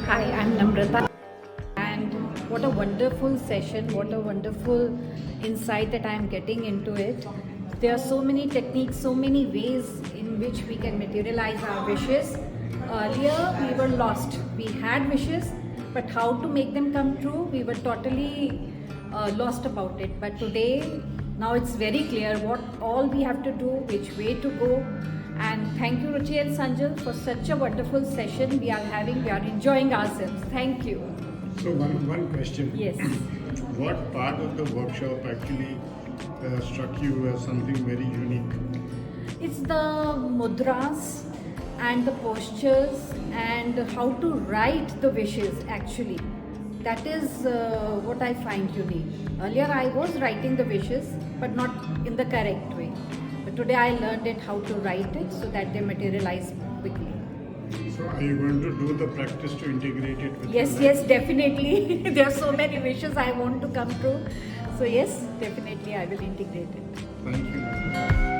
Hi, I'm Namrata, and what a wonderful session, what a wonderful insight that I'm getting into it. There are so many techniques, so many ways in which we can materialize our wishes. Earlier, we were lost. We had wishes, but how to make them come true, we were totally lost about it. But today, now it's very clear what all we have to do, which way to go. And thank you, Ruchi and Sanjil, for such a wonderful session we are having. We are enjoying ourselves. Thank you. So one question. Yes. What part of the workshop actually struck you as something very unique? It's the mudras and the postures and how to write the wishes actually. That is what I find unique. Earlier I was writing the wishes but not in the correct way. But today I learned it how to write it so that they materialize quickly. So are you going to do the practice to integrate it with Yes, your yes, life? definitely. There are so many wishes I want to come true. So yes, definitely I will integrate it. Thank you.